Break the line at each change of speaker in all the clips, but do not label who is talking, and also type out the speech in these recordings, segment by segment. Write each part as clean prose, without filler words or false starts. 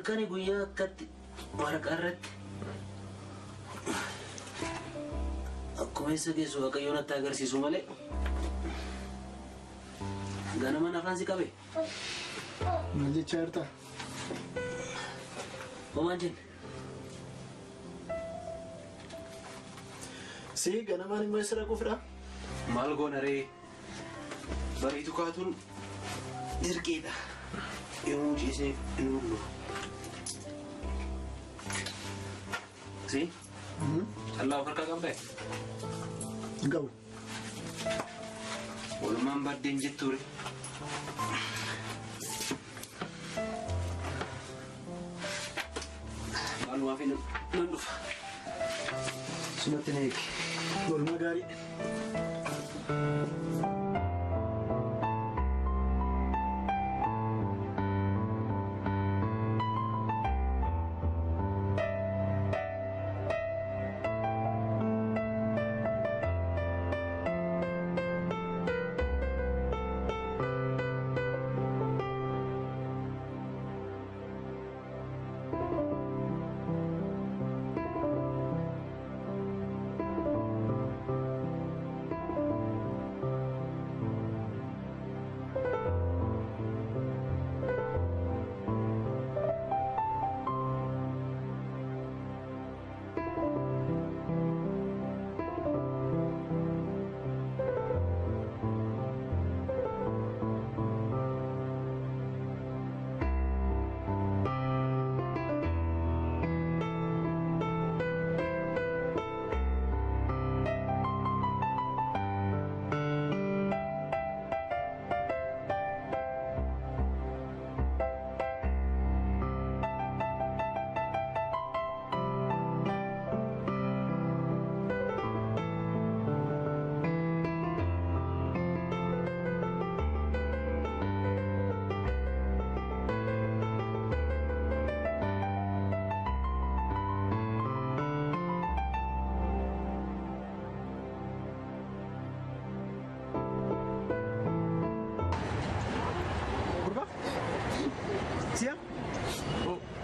halkanii guyyaa akkatti waraqaa irratti akkuma isa geessu Waaqayyoon natti agarsiisu malee ganama nafaan si qabe.
Maal jechaa jirta?
Homaan jenne.
Si ganamaan immoo eessa dhaquufidha?
Maal goona ree? Bariitu kaatuun dirqiidha. Yommuu ciisee hin mul'u. Si? Callaa of harkaa qabdee?
Hin qabu.
Walumaan baddeen jettuure. Maalumaaf nan dhufa.
Sumatti na eegi. Oolmaa gaarii.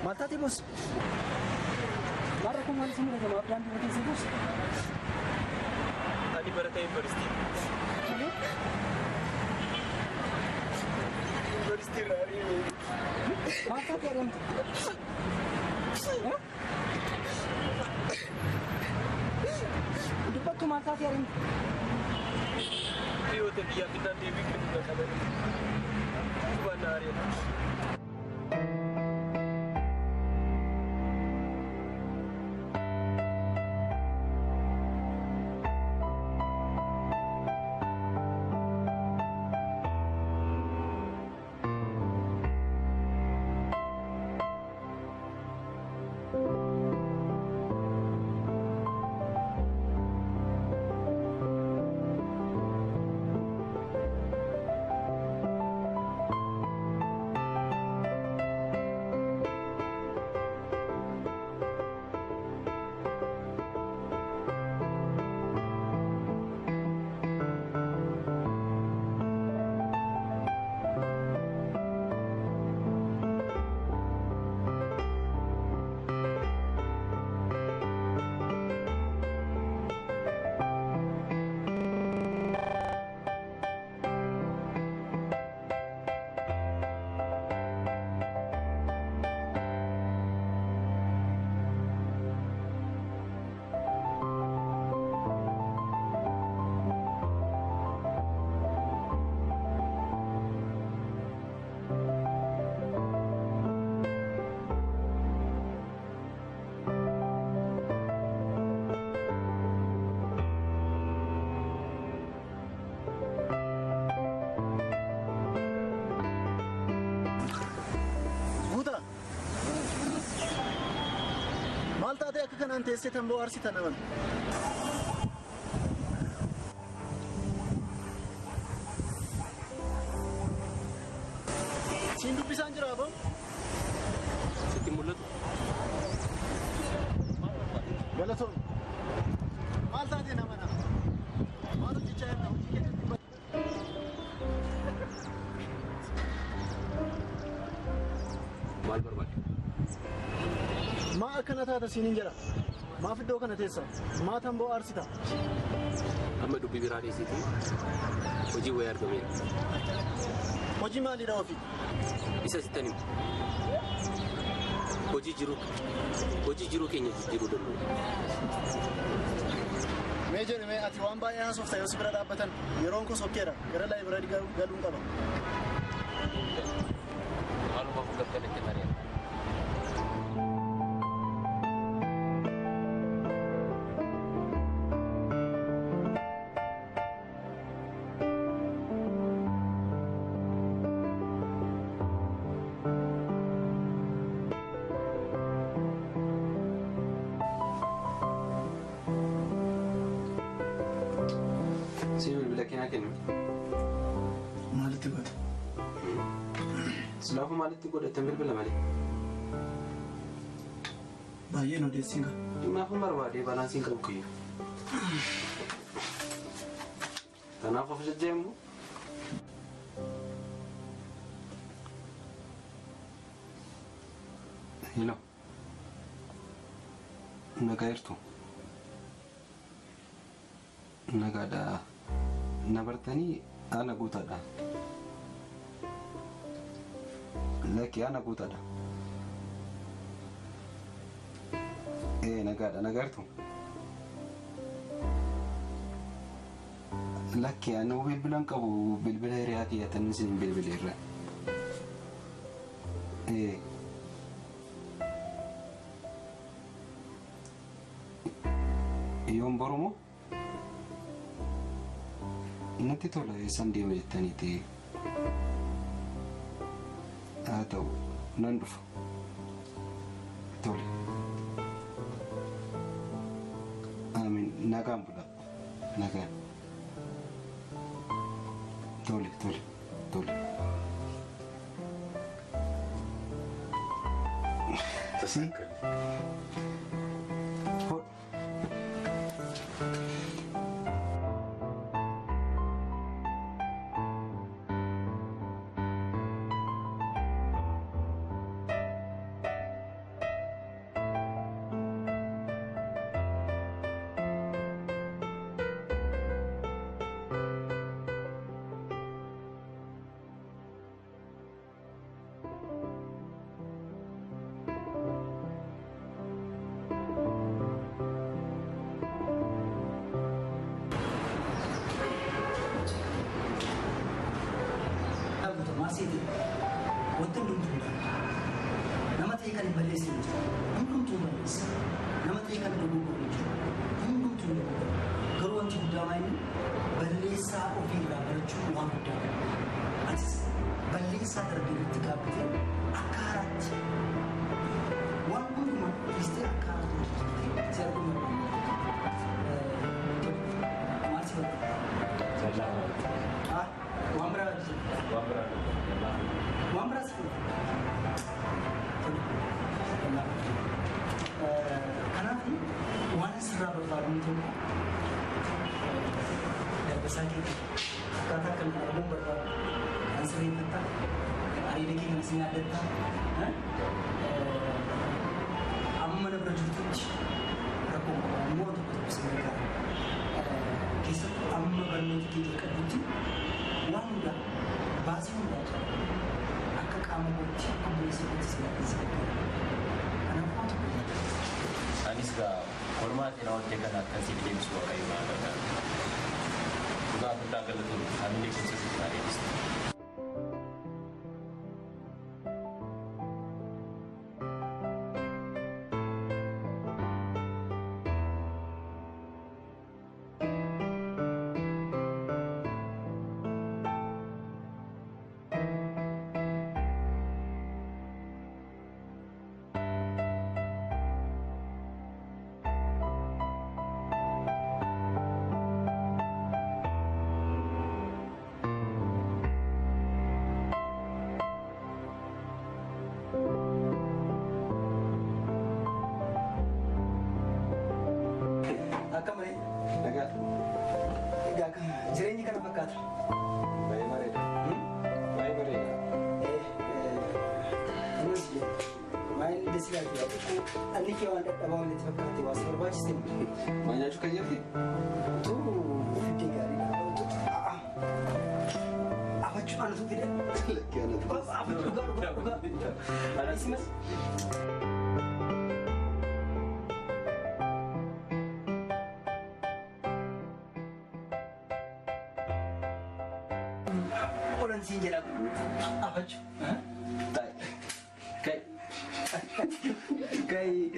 Maltati bos. Lara kemarin semua sama plan di hotel bos.
Tadi berarti universiti. Universiti hari ini.
Maltati ada. Dapat tu Maltati ada.
Di hotel dia kita dibikin juga kabar. Bukan hari ini.
Nanti saya tambah arsi tanaman. Sindu bisa anjir apa?
Siti mulut.
Galaton. Mal tadi nama nama. Malu dicair nama.
Mal berbat.
akkana taata siinin jedha. Maaf iddoo kana teessa? Maatan boo aarsita?
Amma dubbii biraa dhiisiiti. Hojii wayii argameera.
Hojii maalidha ofii?
Isa sittan himu. Hojii jiruu keenya jijjiiruu danda'u.
Mee jedhe mee ati waan baay'ee haasofta yoo si bira dhaabbatan yeroon kun sokkeedha. Gara laayibireerii galuun qaba.
Maaluma fudhattee itti mari'ata.
Maalitti godha?
Silaafu maalitti godhatan bilbila malee?
Baay'een odeessiin qaba.
Dhimmaaf barbaadee baalaansiin qabu kiyyu. Kanaaf of jajjeemu. Hilo. Nagaa jirtu. Nagaadhaa. Nabartanii ana guutaadha. Laki ana guutaadha. Nagaadha nagartu. Laki ana bilbilan qabu bilbila hiriyaa kiyyatan isin bilbileerra. Yoon borumoo? Natti tola isaan deema jettaniiti. Haa ta'u nan dhufa. Tole. Amiin nagaan bula. Nagaan. Tole. Si?
Wanti hundumtuu nama ta'e kan balleessu hundumtuu balleessa. Nama ta'e kan dogoggoruu hundumtuu dogoggora. Garuu wanti guddaa maali balleessaa ofii irraa barachuun waan guddaadha. Atis balleessaa darbe irratti gaabbatee akka haaraatti waan hundumaa dhiistee akka haaraatti itti arguu maal si bakka? Waan biraa Waan beras kanaaf waan asirraa barbaadamu tokko darbasaa keenya akkaataa kan arguun barbaadu kan sirreeffattaa ariilee keenya si yaaddattaa amma na bira jirtutti rakkoo immoo tokko si gargaara keessattuu amma barnoota kee jalqabutti waan hundaa baasii hundaa jira. Kamu bukti, kamu isi sekali. Kenapa tu?
Anis ga hormat ina waktu kan akan si dia suara kayu mana kan. Juga aku tak kalau tu, kami di konsep hari ini.
Jireenyi kana fakkaata.
Baay'ee bareeda. Baay'ee bareeda.
Maayilli Silaati ani kee waan dadhabaa walitti fakkaate waa barbaachiste
Maal nyaachuu kan jirti?
tu ofii gaarii afachuu ana fide afachuu dhugaa isimas orang sini jalan afachuu Kai.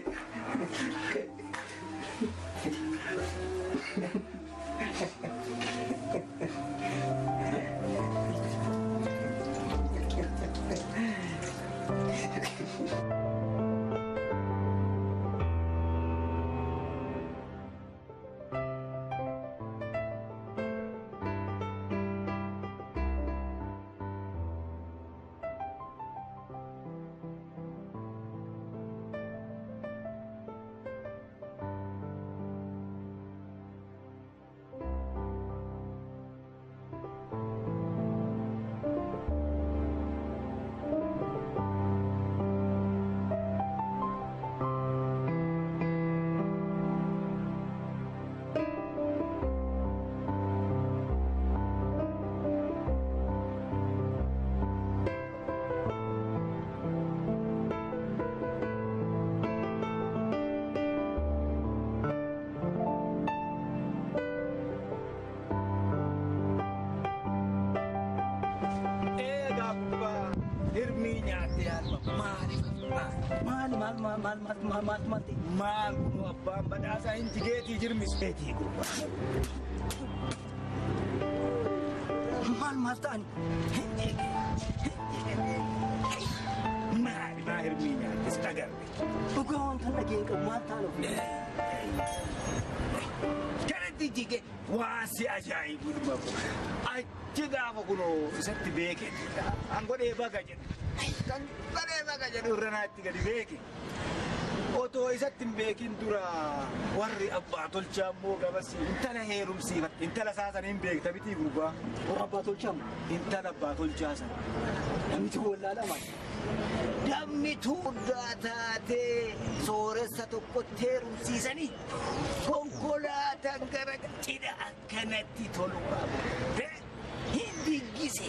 Maal kun abbaan badhaasaa hin jigeetii jirmisbeetii gurba.
Maal ta'ani?
Maal hirmii nyaatis dhagarre.
Dhugaa wanta dhageen qabu maal ta'an of
Kanatti jige waa si ajaa'ibu dhuma kun. Achi gaafa kunoo isatti beeke. Kan godhee baga jedhu. Kan godhee baga jedhu irra naatti gadi beeke. Otoo isatti hin beekin dura warri abbaa tolchaa immoo gabasi intala heerumsiifat intala saasan hin beekta bitii gurbaa.
Warra abbaa tolchaa
intala abbaa tolchaa sana.
Namichi wallaalaa maal?
Dammi tuuddaa taatee sooressa tokkotti heerumsiisanii konkolaataan gara cidha akkanatti tolu qabu. Hin diggise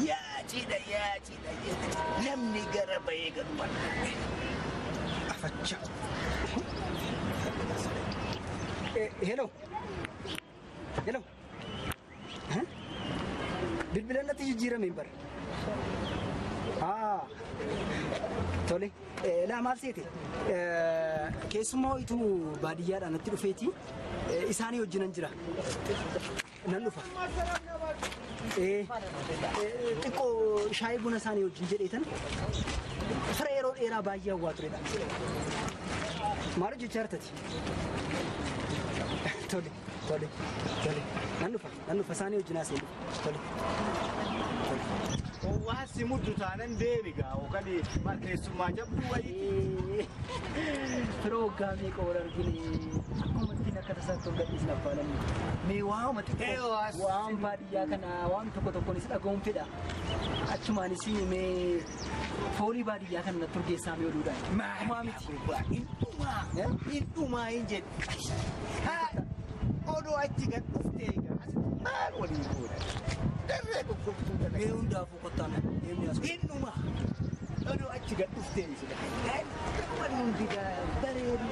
yaa cidha namni gara bahee galuman.
Afachaa. Hello. Bilbilaan natti jijjiirame hin bara. Tole. Laa maal seete? Keessumaa ho'ituu baadiyyaadhaan natti dhufeeti. Isaanii wajjinan jira. Nan dhufa. Xiqqoo shaayii buna isaanii wajjin jedheetan. Fira yeroo dheeraa baay'ee hawwaa turedha. Maal hojjechaa jirtati? Tole. Nan dhufa isaanii wajjin haasee dhufa. Tole.
Waa si muddu taanan deebigaa yookaan maal keessummaa jabduu wayii.
Fira waggaa meeqa wal argine akkuma ittiin akka tasaatti ol gadhiisna abbaalanni. Mee waa'uma xiqqoo waan baadiyyaa kana waan tokkonis dhaga'uun fedha. Achumaanis mee foolii baadiyyaa kana natti urgeessaa mee oduudhaan.
Maa miti. Hindhumaa hin jedhu. Odoo achi gad dhuftee maal waliin gooda? Darree dhukkubtuu kana.
Mee hundaafuu qottaame.
Hindhumaa. Odoo achi gad dhuftee sila. Waliin fidaa bareedu.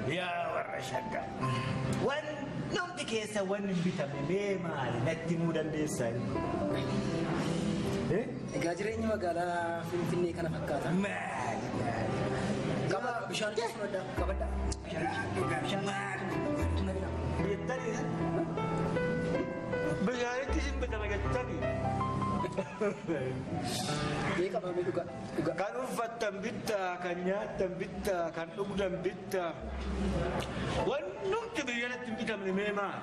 Yaa warra shaggaa. Wanti keessa wanni hin bitamne mee maali natti himuu dandeessaa?
Egaa jireenyi magaalaa Finfinnee kana fakkaata.
Maali?
Gaba bishaan fudhadhaa qabadhaa. Bishaan
beektanii bishaanitti isin bitame jettanii.
Beekamame dhugaa.
Kan uffattan bittaa, kan nyaattan bittaa, kan dhugdan bittaa. Wannumti biyyanatti hin bitamne mee maali?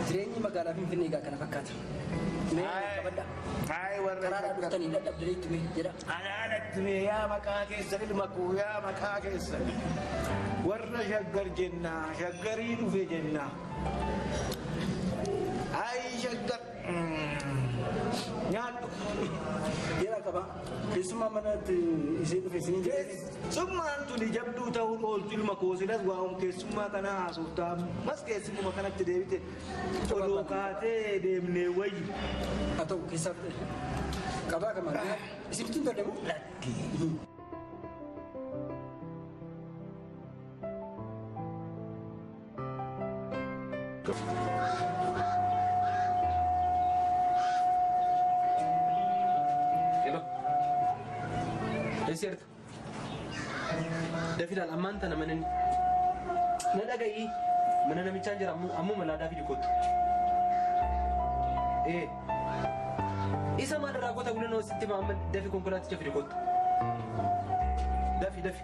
Jireenyi magaalaa Finfinnee kana fakkaata.
Hai warra
Karaa dhuftanii dadhabdaniitu mee jedha.
Anaanatti mee yaa maqaa keessan ilma koo yaa maqaa keessan warra shaggar jennaa shaggarii dhufe jennaa. Hai shaggar nyaadhu.
Jedha qaba. Keessumaa manatti ishee dhufe isin jedhe.
Summaan tuni jabduu ta'uun oolchu ilma koo silas waa'uun keessummaa kana haasoftaa mas keessummaa kanatti deebite odoo kaatee deemnee wayyi.
Haa ta'u keessaaf qabaa kamaan isinitti hin dadhabu?
Lakkii.
Cierto. Dafiidhaan ammaan tana mana na dhaga'i mana namichaan jira ammoo malaadaa fi dikootu. Isa maalirraa goota gulanoo sitti maamman dafi konkolaaticha fi dikootu. Dafi.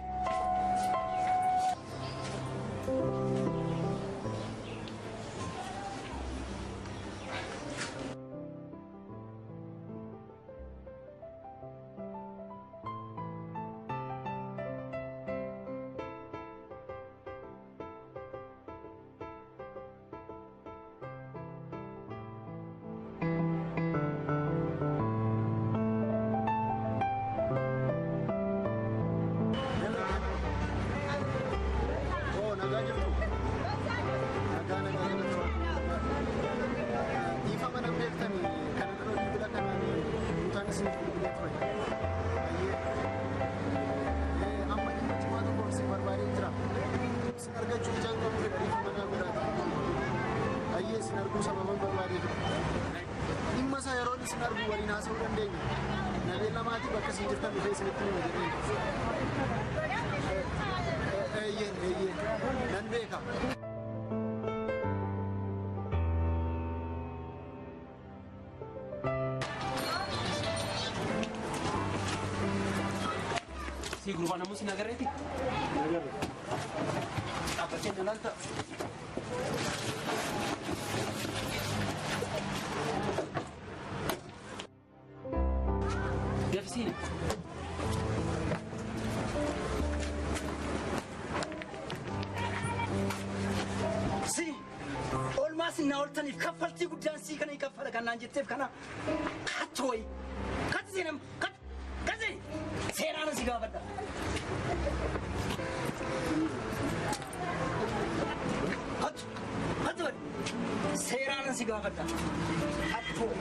Si grupa namun si nagareti. Apa sih jalan tak? Dia di sini.
Si olmaas na oltaniif kaffaltii guddaan sii kana kaffala kanaan jetteef kana katooyi kati seenam kati seeraan si gaafadha. Kati seeraan si gaafadha. Katooyi.